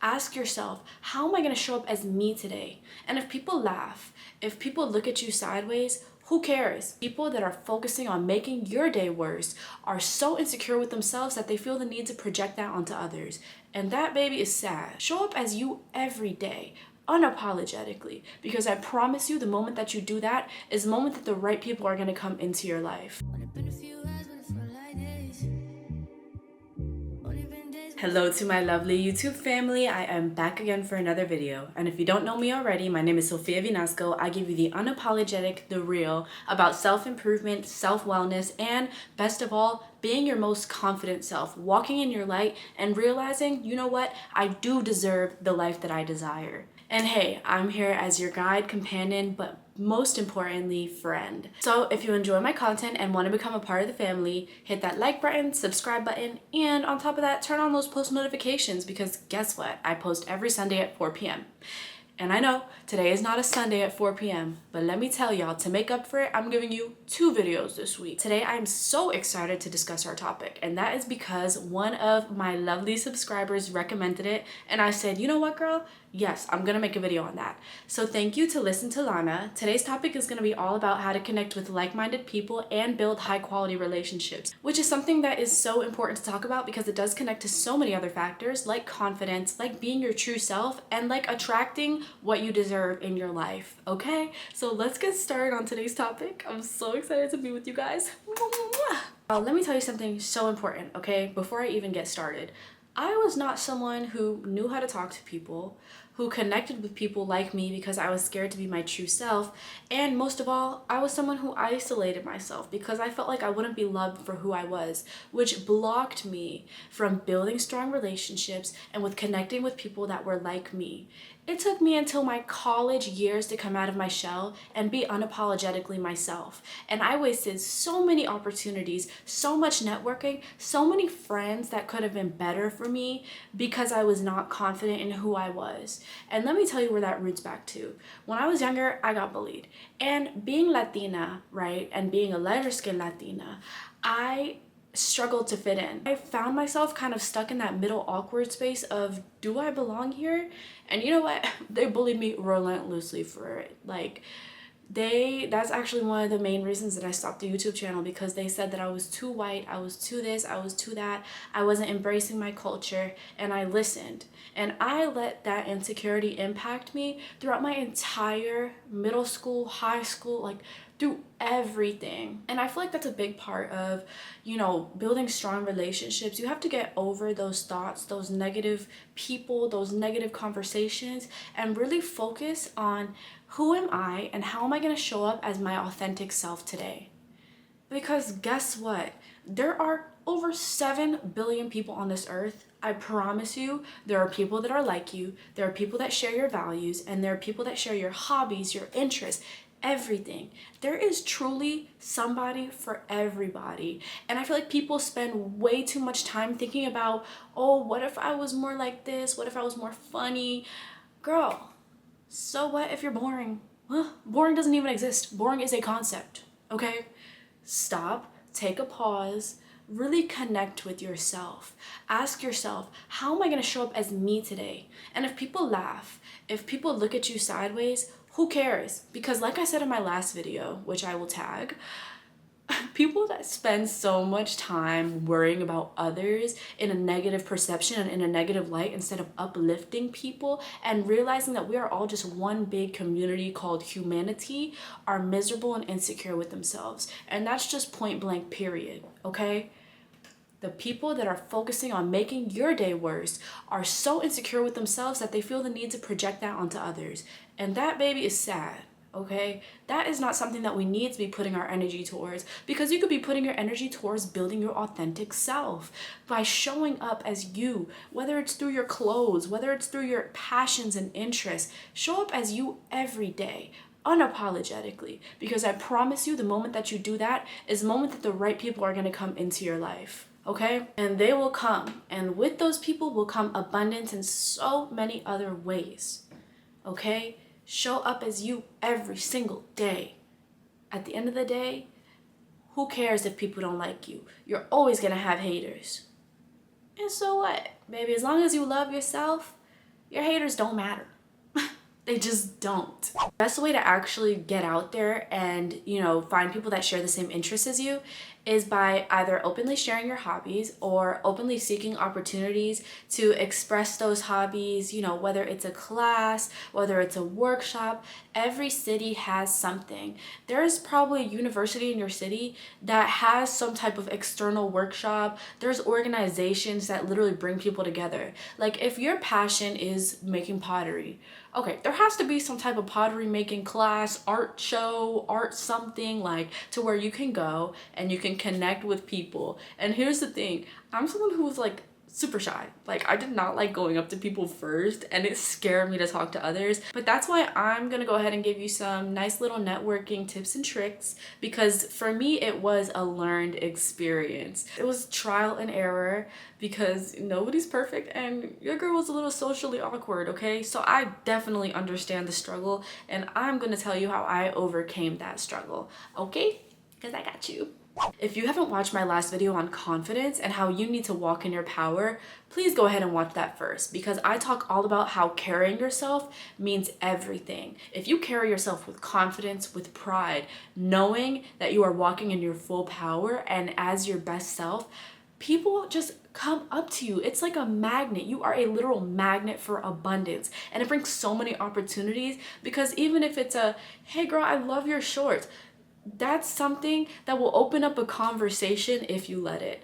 Ask yourself, how am I going to show up as me today? And if people laugh, if people look at you sideways, who cares? People that are focusing on making your day worse are so insecure with themselves that they feel the need to project that onto others. And that, baby, is sad. Show up as you every day, unapologetically, because I promise you the moment that you do that is the moment that the right people are going to come into your life. Hello to my lovely YouTube family. I am back again for another video. And if you don't know me already, my name is Sophia Vinasco. I give you the unapologetic, the real, about self-improvement, self-wellness, and best of all, being your most confident self, walking in your light and realizing, you know what, I do deserve the life that I desire. And hey, I'm here as your guide, companion, but most importantly, friend. So if you enjoy my content and want to become a part of the family, hit that like button, subscribe button, and on top of that, turn on those post notifications because guess what? I post every Sunday at 4 p.m. And I know today is not a Sunday at 4 p.m., but let me tell y'all, to make up for it, I'm giving you 2 videos this week. Today, I'm so excited to discuss our topic, and that is because one of my lovely subscribers recommended it, and I said, you know what, girl? Yes, I'm gonna make a video on that. So thank you to Listen to Lana. Today's topic is gonna be all about how to connect with like-minded people and build high-quality relationships, which is something that is so important to talk about because it does connect to so many other factors like confidence, like being your true self, and like attracting what you deserve in your life, okay? So let's get started on today's topic. I'm so excited to be with you guys. Let me tell you something so important, okay? Before I even get started. I was not someone who knew how to talk to people, who connected with people like me because I was scared to be my true self, and most of all, I was someone who isolated myself because I felt like I wouldn't be loved for who I was, which blocked me from building strong relationships and with connecting with people that were like me. It took me until my college years to come out of my shell and be unapologetically myself. And I wasted so many opportunities, so much networking, so many friends that could have been better for me because I was not confident in who I was. And let me tell you where that roots back to. When I was younger, I got bullied. And being Latina, right, and being a lighter-skinned Latina, I struggled to fit in. I found myself kind of stuck in that middle awkward space of, do I belong here? And you know what? They bullied me relentlessly for it. Like, that's actually one of the main reasons that I stopped the YouTube channel, because they said that I was too white, I was too this, I was too that, I wasn't embracing my culture, and I listened. And I let that insecurity impact me throughout my entire middle school, high school, like through everything. And I feel like that's a big part of, you know, building strong relationships. You have to get over those thoughts, those negative people, those negative conversations, and really focus on who am I and how am I going to show up as my authentic self today? Because guess what? There are over 7 billion people on this earth. I promise you, there are people that are like you, there are people that share your values, and there are people that share your hobbies, your interests, everything. There is truly somebody for everybody. And I feel like people spend way too much time thinking about, oh, what if I was more like this? What if I was more funny? Girl, so what if you're boring? Boring doesn't even exist. Boring is a concept, okay? Stop, take a pause, really connect with yourself. Ask yourself, how am I going to show up as me today? And if people laugh, if people look at you sideways, who cares? Because like I said in my last video, which I will tag, people that spend so much time worrying about others in a negative perception and in a negative light instead of uplifting people and realizing that we are all just one big community called humanity are miserable and insecure with themselves. And that's just point blank, period, okay? The people that are focusing on making your day worse are so insecure with themselves that they feel the need to project that onto others. And that, baby, is sad. Okay, that is not something that we need to be putting our energy towards, because you could be putting your energy towards building your authentic self by showing up as you, whether it's through your clothes, whether it's through your passions and interests. Show up as you every day, unapologetically, because I promise you the moment that you do that is the moment that the right people are going to come into your life. Okay, and they will come, and with those people will come abundance in so many other ways. Okay, show up as you every single day. At the end of the day, who cares if people don't like you? You're always gonna have haters. And so what, baby? As long as you love yourself, your haters don't matter. They just don't. The best way to actually get out there and, find people that share the same interests as you is by either openly sharing your hobbies or openly seeking opportunities to express those hobbies, whether it's a class, whether it's a workshop. Every city has something. There's probably a university in your city that has some type of external workshop. There's organizations that literally bring people together. Like if your passion is making pottery, okay, there has to be some type of pottery making class, art show, art something, like to where you can go and you can connect with people. And here's the thing, I'm someone who was like super shy. Like I did not like going up to people first, and it scared me to talk to others. But that's why I'm gonna go ahead and give you some nice little networking tips and tricks, because for me it was a learned experience. It was trial and error because nobody's perfect, and your girl was a little socially awkward, okay? So I definitely understand the struggle, and I'm gonna tell you how I overcame that struggle, okay? Because I got you. If you haven't watched my last video on confidence and how you need to walk in your power, please go ahead and watch that first, because I talk all about how carrying yourself means everything. If you carry yourself with confidence, with pride, knowing that you are walking in your full power and as your best self, people just come up to you. It's like a magnet. You are a literal magnet for abundance, and it brings so many opportunities. Because even if it's a, hey girl, I love your shorts, that's something that will open up a conversation if you let it.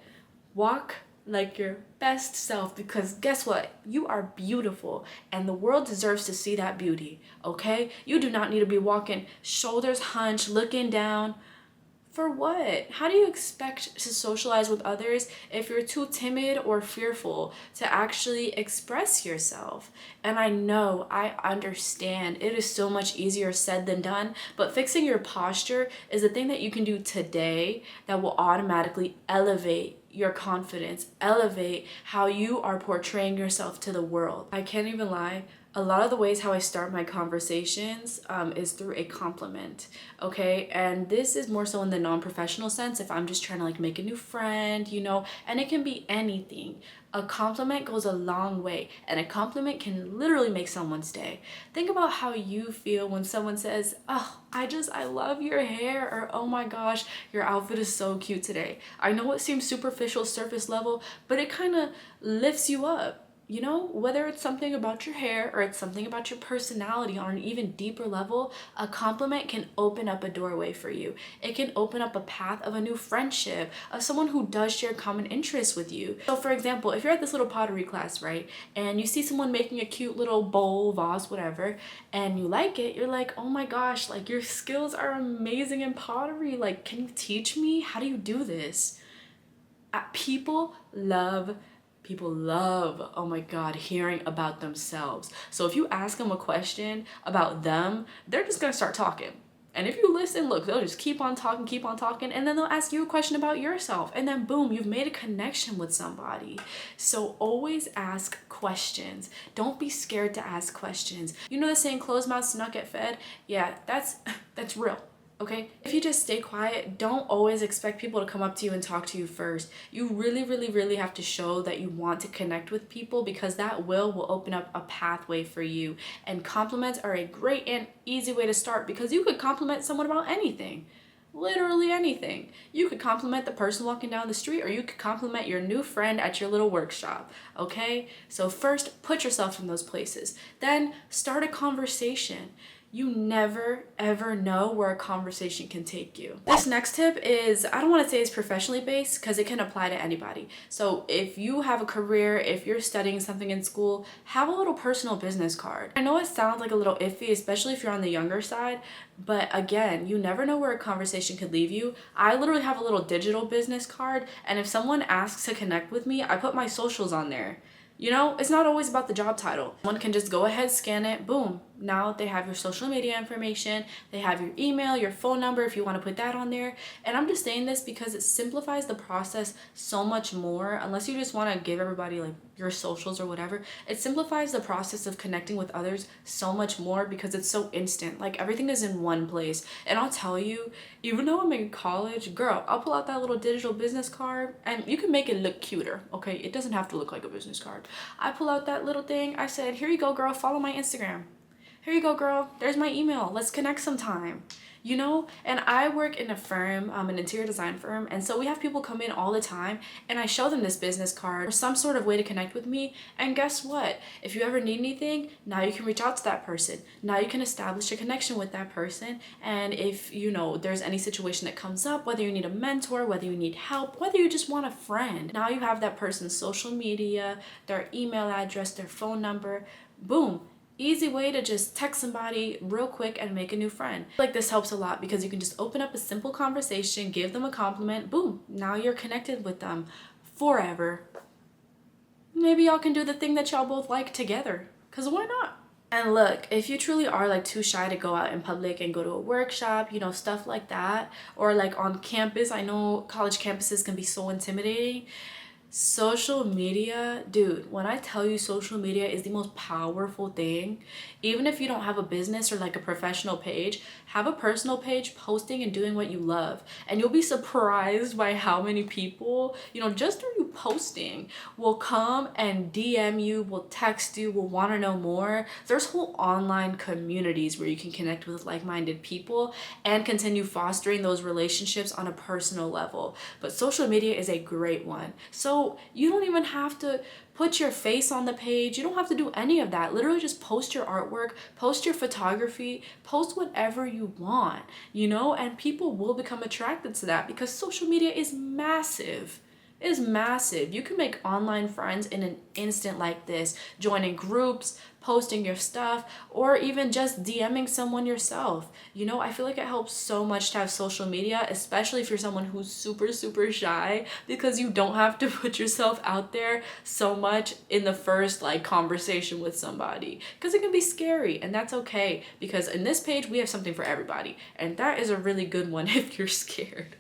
Walk like your best self, because guess what? You are beautiful and the world deserves to see that beauty, okay? You do not need to be walking shoulders hunched, looking down. For what? How do you expect to socialize with others if you're too timid or fearful to actually express yourself? And I know, I understand, it is so much easier said than done, but fixing your posture is the thing that you can do today that will automatically elevate your confidence, elevate how you are portraying yourself to the world. I can't even lie. A lot of the ways how I start my conversations is through a compliment, okay? And this is more so in the non-professional sense, if I'm just trying to like make a new friend, and it can be anything. A compliment goes a long way, and a compliment can literally make someone's day. Think about how you feel when someone says, oh, I love your hair, or oh my gosh, your outfit is so cute today. I know it seems superficial, surface level, but it kind of lifts you up. Whether it's something about your hair or it's something about your personality on an even deeper level, a compliment can open up a doorway for you. It can open up a path of a new friendship, of someone who does share common interests with you. So for example, if you're at this little pottery class, right, and you see someone making a cute little bowl, vase, whatever, and you like it, you're like, oh my gosh, like your skills are amazing in pottery. Like, can you teach me? How do you do this? People love, oh my God, hearing about themselves. So if you ask them a question about them, they're just gonna start talking. And if you listen, look, they'll just keep on talking, and then they'll ask you a question about yourself, and then boom, you've made a connection with somebody. So always ask questions. Don't be scared to ask questions. You know the saying, closed mouths do not get fed? Yeah, that's real. Okay? If you just stay quiet, don't always expect people to come up to you and talk to you first. You really, really, really have to show that you want to connect with people, because that will open up a pathway for you. And compliments are a great and easy way to start, because you could compliment someone about anything. Literally anything. You could compliment the person walking down the street, or you could compliment your new friend at your little workshop, okay? So first, put yourself in those places. Then start a conversation. You never ever know where a conversation can take you. This next tip is, I don't want to say it's professionally based, because it can apply to anybody. So if you have a career, if you're studying something in school, have a little personal business card. I know it sounds like a little iffy, especially if you're on the younger side, but again, you never know where a conversation could leave you. I literally have a little digital business card, and if someone asks to connect with me, I put my socials on there. It's not always about the job title. One can just go ahead, scan it, boom. Now they have your social media information, they have your email, your phone number if you want to put that on there. And I'm just saying this because it simplifies the process so much more. Unless you just want to give everybody like your socials or whatever, it simplifies the process of connecting with others so much more, because it's so instant. Like everything is in one place. And I'll tell you, even though I'm in college, girl, I'll pull out that little digital business card and you can make it look cuter, okay? It doesn't have to look like a business card. I pull out that little thing. I said, here you go, girl, follow my Instagram. Here you go, girl, there's my email. Let's connect sometime. You know, and I work in a firm, an interior design firm, and so we have people come in all the time, and I show them this business card or some sort of way to connect with me. And guess what? If you ever need anything, now you can reach out to that person. Now you can establish a connection with that person. And if you know there's any situation that comes up, whether you need a mentor, whether you need help, whether you just want a friend, now you have that person's social media, their email address, their phone number. Boom. Easy way to just text somebody real quick and make a new friend. Like, this helps a lot because you can just open up a simple conversation, give them a compliment, boom, now you're connected with them forever. Maybe y'all can do the thing that y'all both like together, because why not? And look, if you truly are like too shy to go out in public and go to a workshop, you know, stuff like that, or like on campus, I know college campuses can be so intimidating. Social media, dude, when I tell you social media is the most powerful thing, even if you don't have a business or like a professional page, have a personal page posting and doing what you love. And you'll be surprised by how many people, you know, just through you posting will come and DM you, will text you, will want to know more. There's whole online communities where you can connect with like-minded people and continue fostering those relationships on a personal level. But social media is a great one. So you don't even have to put your face on the page. You don't have to do any of that. Literally just post your artwork, post your photography, post whatever you want, you know, and people will become attracted to that because social media is massive. It is massive. You can make online friends in an instant like this, joining groups, posting your stuff, or even just DMing someone yourself. You know, I feel like it helps so much to have social media, especially if you're someone who's super, super shy, because you don't have to put yourself out there so much in the first like conversation with somebody, because it can be scary, and that's okay, because in this page we have something for everybody, and that is a really good one if you're scared.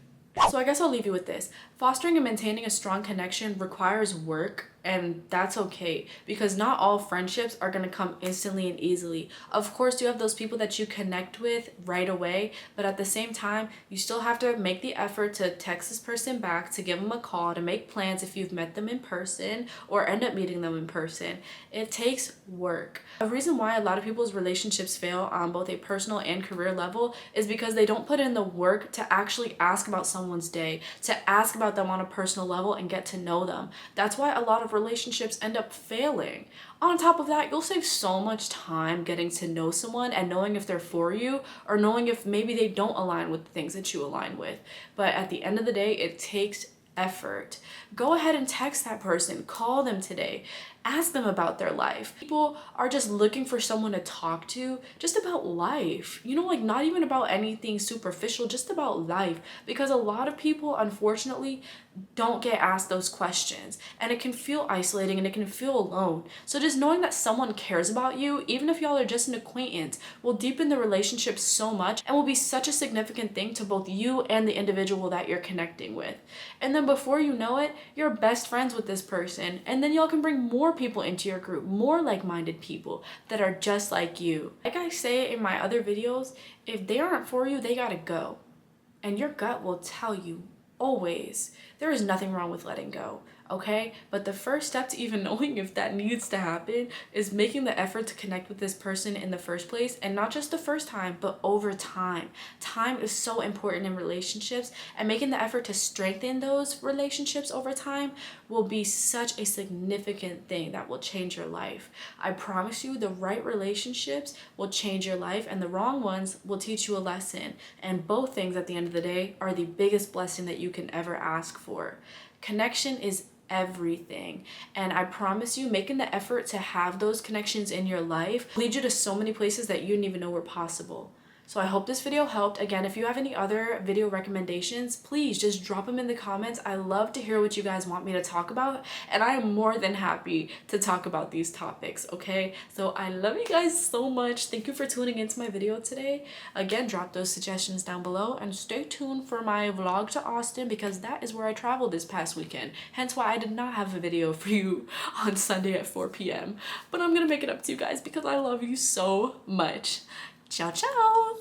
So I guess I'll leave you with this. Fostering and maintaining a strong connection requires work, and that's okay, because not all friendships are going to come instantly and easily. Of course, you have those people that you connect with right away, but at the same time, you still have to make the effort to text this person back, to give them a call, to make plans if you've met them in person or end up meeting them in person. It takes work. A reason why a lot of people's relationships fail on both a personal and career level is because they don't put in the work to actually ask about someone's day, to ask about them on a personal level and get to know them. That's why a lot of relationships end up failing. On top of that, you'll save so much time getting to know someone and knowing if they're for you or knowing if maybe they don't align with the things that you align with. But at the end of the day, it takes effort. Go ahead and text that person, call them today, ask them about their life. People are just looking for someone to talk to just about life, you know, like not even about anything superficial, just about life, because a lot of people unfortunately don't get asked those questions, and it can feel isolating and it can feel alone. So just knowing that someone cares about you, even if y'all are just an acquaintance, will deepen the relationship so much and will be such a significant thing to both you and the individual that you're connecting with. And then before you know it, you're best friends with this person, and then y'all can bring more people into your group, more like-minded people that are just like you. Like I say in my other videos, if they aren't for you, they gotta go. And your gut will tell you always. There is nothing wrong with letting go, okay? But the first step to even knowing if that needs to happen is making the effort to connect with this person in the first place, and not just the first time, but over time. Time is so important in relationships, and making the effort to strengthen those relationships over time will be such a significant thing that will change your life. I promise you, the right relationships will change your life, and the wrong ones will teach you a lesson. And both things at the end of the day are the biggest blessing that you can ever ask for. Connection is everything, and I promise you, making the effort to have those connections in your life lead you to so many places that you didn't even know were possible. So I hope this video helped. Again, if you have any other video recommendations, please just drop them in the comments. I love to hear what you guys want me to talk about, and I am more than happy to talk about these topics, okay? So I love you guys so much. Thank you for tuning into my video today. Again, drop those suggestions down below, and stay tuned for my vlog to Austin, because that is where I traveled this past weekend. Hence why I did not have a video for you on Sunday at 4 p.m. But I'm gonna make it up to you guys because I love you so much. Ciao, ciao!